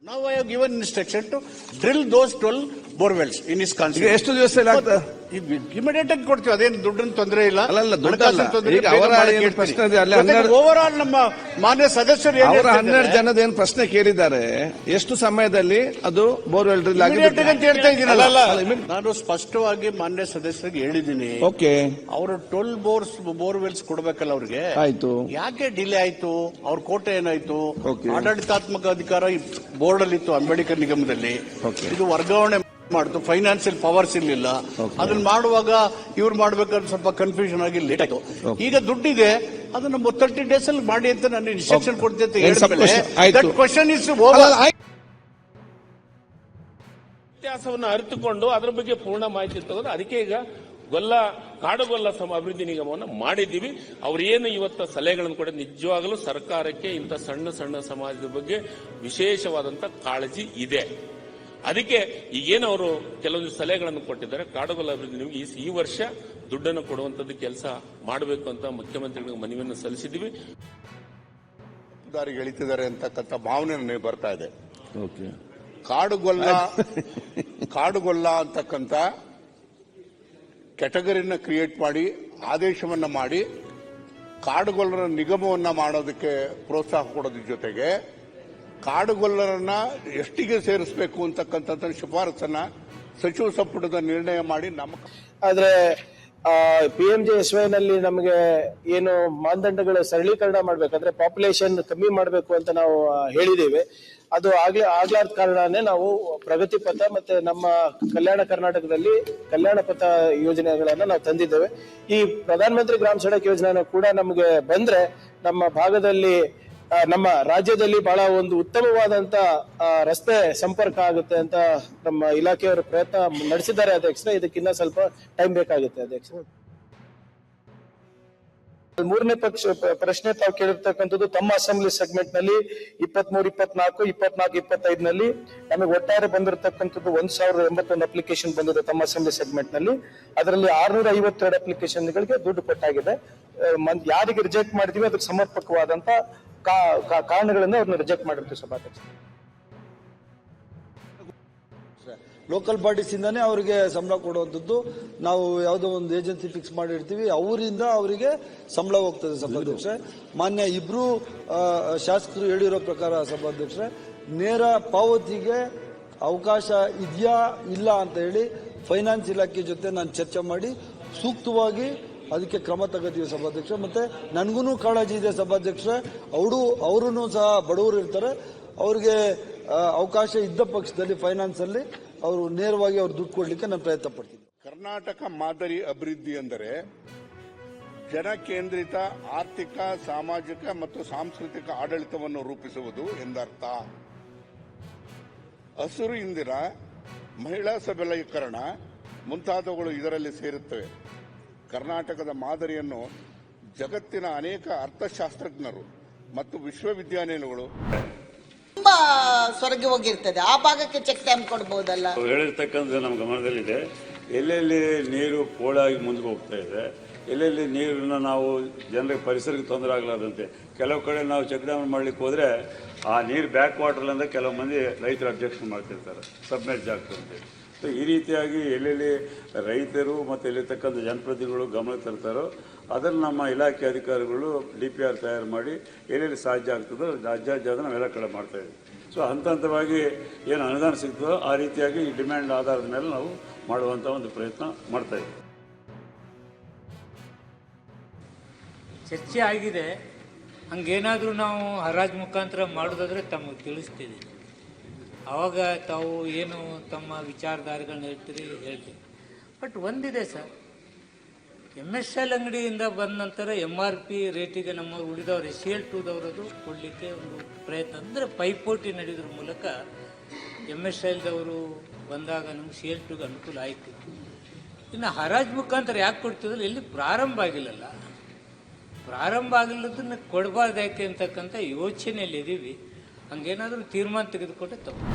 Now I have given instruction to drill those 12 borewells in his constituency. ಎಷ್ಟು ದಿವಸ ಆಗ್ತದೆ? Immediate ಆಗಿ ಕೊಡ್ತೀವಿ, ಅದೇನು ದುಡ್ಡಿನ ತೊಂದರೆ ಇಲ್ಲ. ಅಲ್ಲ ದುಡ್ಡಲ್ಲ. ಈಗ ಅವರ ಪ್ರಶ್ನೆ ಇದೆ, ಅಲ್ಲಿ ಓವರ್ ಆಲ್ ನಮ್ಮ ಮಾನ್ಯ ಸದಸ್ಯರು ಅವರ 12 ಜನದ ಏನು ಪ್ರಶ್ನೆ ಕೇಳಿದ್ದಾರೆ, ಎಷ್ಟು ಸಮಯದಲ್ಲಿ ಅದು ಬೋರ್ವೆಲ್ ಡ್ರಿಲ್ ಆಗಿದೆ ಅಂತ ಹೇಳ್ತಾ ಇದ್ದೀನಲ್ಲ. ನಾನು ಸ್ಪಷ್ಟವಾಗಿ ಮಾನ್ಯ ಸದಸ್ಯರಿಗೆ ಹೇಳಿದ್ದೀನಿ. ಓಕೆ, ಅವರು 12 ಬೋರ್ವೆಲ್ಸ್ ಕೊಡ್ಬೇಕಲ್ಲ ಅವ್ರಿಗೆ. ಆಯ್ತು, ಯಾಕೆ ಡಿಲೇ ಆಯ್ತು? ಅವ್ರ ಕೋಟೆ ಏನಾಯ್ತು? ಆಡಳಿತಾತ್ಮಕ ಅಧಿಕಾರ ಬೋರ್ಡ್ ಅಲ್ಲಿ ಇತ್ತು, ಅಂಬೇಡ್ಕರ್ ನಿಗಮದಲ್ಲಿ. ಇದು ವರ್ಗಾವಣೆ ಮಾಡ್ತು, ಫೈನಾನ್ಸಿಯಲ್ ಪವರ್ಸ್ ಇರ್ಲಿಲ್ಲ. ಅದನ್ನ ಮಾಡುವಾಗ ಇವ್ರು ಮಾಡ್ಬೇಕಾದ್ರೆ ಸ್ವಲ್ಪ ಕನ್ಫ್ಯೂಷನ್ ಆಗಿ ಲೇಟ್ ಆಯ್ತು. ಈಗ ದುಡ್ಡಿದೆ, ಅದನ್ನ 30 days ಅಲ್ಲಿ ಮಾಡಿ ಅಂತ ನಾನು ಇನ್ಸ್ಟ್ರಕ್ಷನ್ ಕೊಡ್ತೀನಿ ಅಂತ ಹೇಳಿದ್ಮೇಲೆ ಕ್ವಶನ್ ಇಸ್ ಓವರ್. ವ್ಯತ್ಯಾಸವನ್ನು ಅರಿತುಕೊಂಡು ಅದರ ಬಗ್ಗೆ ಪೂರ್ಣ ಮಾಹಿತಿ ತಗೊಂಡು ಅದಕ್ಕೆ ಈಗ ಕಾಡುಗೊಲ್ಲ ಅಭಿವೃದ್ಧಿ ನಿಗಮವನ್ನು ಮಾಡಿದ್ದೀವಿ. ಅವ್ರೇನು ಇವತ್ತು ಸಲಹೆಗಳನ್ನು ಕೂಡ ನಿಜವಾಗಲೂ ಸರ್ಕಾರಕ್ಕೆ ಇಂಥ ಸಣ್ಣ ಸಣ್ಣ ಸಮಾಜದ ಬಗ್ಗೆ ವಿಶೇಷವಾದಂತ ಕಾಳಜಿ ಇದೆ. ಅದಕ್ಕೆ ಈಗೇನು ಅವರು ಕೆಲವೊಂದು ಸಲಹೆಗಳನ್ನು ಕೊಟ್ಟಿದ್ದಾರೆ. ಕಾಡುಗೊಲ್ಲ ಅಭಿವೃದ್ಧಿ ನಿಮಗೆ ಈ ವರ್ಷ ದುಡ್ಡನ್ನು ಕೊಡುವಂತದ್ದು ಕೆಲಸ ಮಾಡಬೇಕು ಅಂತ ಮುಖ್ಯಮಂತ್ರಿಗಳಿಗೆ ಮನವಿಯನ್ನು ಸಲ್ಲಿಸಿದ್ದೀವಿ. ದಾರಿಗೆ ಎಳಿತಿದ್ದಾರೆ ಅಂತಕ್ಕಂಥ ಭಾವನೆ ನನಗೆ ಬರ್ತಾ ಇದೆ. ಕಾಡುಗೊಲ್ಲ ಅಂತಕ್ಕಂಥ ಕ್ಯಾಟಗರಿನ ಕ್ರಿಯೇಟ್ ಮಾಡಿ ಆದೇಶವನ್ನ ಮಾಡಿ ಕಾಡುಗೊಲ್ಲರ ನಿಗಮವನ್ನ ಮಾಡೋದಕ್ಕೆ ಪ್ರೋತ್ಸಾಹ ಕೊಡೋದ್ರ ಜೊತೆಗೆ ಕಾಡುಗೊಲ್ಲರನ್ನ ಎಷ್ಟಿಗೆ ಸೇರಿಸಬೇಕು ಅಂತಕ್ಕಂಥ ಶಿಫಾರಸನ್ನ ಸಚಿವ ಸಂಪುಟದ ನಿರ್ಣಯ ಮಾಡಿ ಆದ್ರೆ PMJSY ನಲ್ಲಿ ನಮಗೆ ಏನು ಮಾನದಂಡಗಳ ಸರಳೀಕರಣ ಮಾಡ್ಬೇಕಂದ್ರೆ ಪಾಪ್ಯುಲೇಷನ್ ಕಮ್ಮಿ ಮಾಡಬೇಕು ಅಂತ ನಾವು ಹೇಳಿದ್ದೇವೆ. ಅದು ಆಗ್ಲಾರ್ದ ಕಾರಣನೇ ನಾವು ಪ್ರಗತಿ ಪಥ ಮತ್ತೆ ನಮ್ಮ ಕಲ್ಯಾಣ ಕರ್ನಾಟಕದಲ್ಲಿ ಕಲ್ಯಾಣ ಪಥ ಯೋಜನೆಗಳನ್ನ ನಾವು ತಂದಿದ್ದೇವೆ. ಈ ಪ್ರಧಾನ ಮಂತ್ರಿ ಗ್ರಾಮ ಸಡಕ್ ಯೋಜನೆ ಕೂಡ ನಮಗೆ ಬಂದ್ರೆ ನಮ್ಮ ಭಾಗದಲ್ಲಿ ನಮ್ಮ ರಾಜ್ಯದಲ್ಲಿ ಬಹಳ ಒಂದು ಉತ್ತಮವಾದಂತ ರಸ್ತೆ ಸಂಪರ್ಕ ಆಗುತ್ತೆ ಅಂತ ನಮ್ಮ ಇಲಾಖೆಯವರು ಪ್ರಯತ್ನ ನಡೆಸಿದ್ದಾರೆ ಅಧ್ಯಕ್ಷರೇ. ಇದಕ್ಕಿನ್ನ ಸ್ವಲ್ಪ ಟೈಮ್ ಬೇಕಾಗುತ್ತೆ ಅಧ್ಯಕ್ಷರೇ. ಮೂರನೇ ಪ್ರಶ್ನೆ ತಾವು ಕೇಳಿರ್ತಕ್ಕಂಥದ್ದು ತಮ್ಮ ಅಸೆಂಬ್ಲಿ ಸೆಗ್ಮೆಂಟ್ ನಲ್ಲಿ 23, 24, 24, 25 ನಲ್ಲಿ ನಮಗೆ ಒಟ್ಟಾರೆ ಬಂದಿರತಕ್ಕಂಥದ್ದು 1081 ಅಪ್ಲಿಕೇಶನ್ ಬಂದಿದೆ ತಮ್ಮ ಅಸೆಂಬ್ಲಿ ಸೆಗ್ಮೆಂಟ್ ನಲ್ಲಿ. ಅದರಲ್ಲಿ 652 ಅಪ್ಲಿಕೇಶನ್ ಗಳಿಗೆ ದುಡ್ಡು ಕೊಟ್ಟಾಗಿದೆ. ಯಾರಿಗೆ ರಿಜೆಕ್ಟ್ ಮಾಡಿದೀವಿ ಅದಕ್ಕೆ ಸಮರ್ಪಕವಾದಂತ ಕಾರಣಗಳಿಂದ ಅವ್ರನ್ನ ರಿಜೆಕ್ಟ್ ಮಾಡಿರ್ತೀವಿ ಸಭಾಧ್ಯಕ್ಷ. ಲೋಕಲ್ ಬಾಡೀಸ್ ಇಂದಾನೆ ಅವರಿಗೆ ಸಂಬಳ ಕೊಡುವಂಥದ್ದು. ನಾವು ಯಾವುದೋ ಒಂದು ಏಜೆನ್ಸಿ ಫಿಕ್ಸ್ ಮಾಡಿರ್ತೀವಿ, ಅವರಿಂದ ಅವರಿಗೆ ಸಂಬಳ ಹೋಗ್ತದೆ ಸಭಾಧ್ಯಕ್ಷೆ. ಮಾನ್ಯ ಇಬ್ರು ಶಾಸಕರು ಹೇಳಿರೋ ಪ್ರಕಾರ ಸಭಾಧ್ಯಕ್ಷೆ, ನೇರ ಪಾವತಿಗೆ ಅವಕಾಶ ಇದೆಯಾ ಇಲ್ಲ ಅಂತ ಹೇಳಿ ಫೈನಾನ್ಸ್ ಇಲಾಖೆ ಜೊತೆ ನಾನು ಚರ್ಚೆ ಮಾಡಿ ಸೂಕ್ತವಾಗಿ ಅದಕ್ಕೆ ಕ್ರಮ ತಗೋತೀವಿ ಸಭಾಧ್ಯಕ್ಷ. ಮತ್ತೆ ನನಗೂ ಕಾಳಜಿ ಇದೆ ಸಭಾಧ್ಯಕ್ಷ, ಅವರು ಸಹ ಬಡವರು ಇರ್ತಾರೆ, ಅವ್ರಿಗೆ ಅವಕಾಶ ಇದ್ದ ಪಕ್ಷದಲ್ಲಿ ಫೈನಾನ್ಸ್ ಅಲ್ಲಿ ಅವರು ನೇರವಾಗಿ ಅವ್ರು ದುಡ್ಡು ಕೊಡ್ಲಿಕ್ಕೆ ನಾನು ಪ್ರಯತ್ನ ಪಡ್ತೀನಿ. ಕರ್ನಾಟಕ ಮಾದರಿ ಅಭಿವೃದ್ಧಿ ಅಂದರೆ ಜನಕೇಂದ್ರಿತ ಆರ್ಥಿಕ, ಸಾಮಾಜಿಕ ಮತ್ತು ಸಾಂಸ್ಕೃತಿಕ ಆಡಳಿತವನ್ನು ರೂಪಿಸುವುದು ಎಂದರ್ಥ. ಹಸಿರು ಇಂದಿನ ಮಹಿಳಾ ಸಬಲೀಕರಣ ಮುಂತಾದವುಗಳು ಇದರಲ್ಲಿ ಸೇರುತ್ತವೆ. ಕರ್ನಾಟಕದ ಮಾದರಿಯನ್ನು ಜಗತ್ತಿನ ಅನೇಕ ಅರ್ಥಶಾಸ್ತ್ರಜ್ಞರು ಮತ್ತು ವಿಶ್ವವಿದ್ಯಾನಿಲಯಗಳು ತುಂಬಾ ಸ್ವರ್ಗ ಹೋಗಿರ್ತದೆ. ಆ ಭಾಗಕ್ಕೆ ಚೆಕ್ ಡ್ಯಾಮ್ ಕೊಡಬಹುದಲ್ಲ ಹೇಳಿರ್ತಕ್ಕಂಥ ನಮ್ಮ ಗಮನದಲ್ಲಿದೆ. ಎಲ್ಲೆಲ್ಲಿ ನೀರು ಪೋಳಾಗಿ ಮುಂದೆ ಹೋಗ್ತಾ ಇದೆ, ಎಲ್ಲೆಲ್ಲಿ ನೀರನ್ನು ನಾವು ಜನರಿಗೆ ಪರಿಸರಕ್ಕೆ ತೊಂದರೆ ಆಗಲಾರ್ದಂತೆ ಕೆಲವು ಕಡೆ ನಾವು ಚೆಕ್ ಡ್ಯಾಮ್ ಮಾಡ್ಲಿಕ್ಕೆ ಹೋದ್ರೆ ಆ ನೀರು ಬ್ಯಾಕ್ ವಾಟರ್ ಅಂತ ಕೆಲವು ಮಂದಿ ರೈತರು ಅಬ್ಜೆಕ್ಷನ್ ಮಾಡ್ತಿರ್ತಾರೆ, ಸಬ್ಮೆರ್ಜ್ ಆಗ್ತಂತೆ. ಸೊ ಈ ರೀತಿಯಾಗಿ ಎಲ್ಲೆಲ್ಲಿ ರೈತರು ಮತ್ತು ಎಲ್ಲಿರ್ತಕ್ಕಂಥ ಜನಪ್ರತಿನಿಧಿಗಳು ಗಮನ ತರ್ತಾರೋ ಅದನ್ನು ನಮ್ಮ ಇಲಾಖೆ ಅಧಿಕಾರಿಗಳು DPR ತಯಾರು ಮಾಡಿ ಎಲ್ಲೆಲ್ಲಿ ಸಾಧ್ಯ ಆಗ್ತದೋ ರಾಜ್ಯಾದ್ಯಂತ ನಾವೆಲ್ಲ ಕಡೆ ಮಾಡ್ತಾ ಇದ್ದೀವಿ. ಸೊ ಹಂತ ಹಂತವಾಗಿ ಏನು ಅನುದಾನ ಸಿಗ್ತದೋ ಆ ರೀತಿಯಾಗಿ ಈ ಡಿಮ್ಯಾಂಡ್ ಆಧಾರದ ಮೇಲೆ ನಾವು ಮಾಡುವಂಥ ಒಂದು ಪ್ರಯತ್ನ ಮಾಡ್ತಾ ಇದ್ದೀವಿ. ಚರ್ಚೆ ಆಗಿದೆ, ಹಂಗೇನಾದರೂ ನಾವು ಹರಾಜು ಮುಖಾಂತರ ಮಾಡೋದಾದ್ರೆ ತಮಗೆ ತಿಳಿಸ್ತೀವಿ. ಆವಾಗ ತಾವು ಏನು ತಮ್ಮ ವಿಚಾರಧಾರೆಗಳನ್ನ ಹೇಳ್ತೀರಿ. ಬಟ್ ಒಂದಿದೆ ಸರ್, MSL ಅಂಗಡಿಯಿಂದ ಬಂದ ನಂತರ MRP ರೇಟಿಗೆ ನಮ್ಮ ಉಳಿದವರು SCL2ದವರದು ಕೊಡಲಿಕ್ಕೆ ಒಂದು ಪ್ರಯತ್ನ, ಅಂದರೆ ಪೈಪೋಟಿ ನಡೆಯೋದ್ರ ಮೂಲಕ MSLದವರು ಬಂದಾಗ ನಮ್ಗೆ SCL2ಗೆ ಅನುಕೂಲ ಆಯಿತು. ಇನ್ನು ಹರಾಜು ಮುಖಾಂತರ ಯಾಕೆ ಕೊಡ್ತಿದ್ರು, ಎಲ್ಲಿ ಪ್ರಾರಂಭ ಆಗಿಲ್ಲಲ್ಲ, ಪ್ರಾರಂಭ ಆಗಿಲ್ಲದನ್ನು ಕೊಡಬಾರ್ದು ಯಾಕೆ ಅಂತಕ್ಕಂಥ ಯೋಚನೆಯಲ್ಲಿ ಇದ್ದೀವಿ. ಹಂಗೇನಾದರೂ ತೀರ್ಮಾನ ತೆಗೆದುಕೊಂಡ್ರೆ ತಪ್ಪು.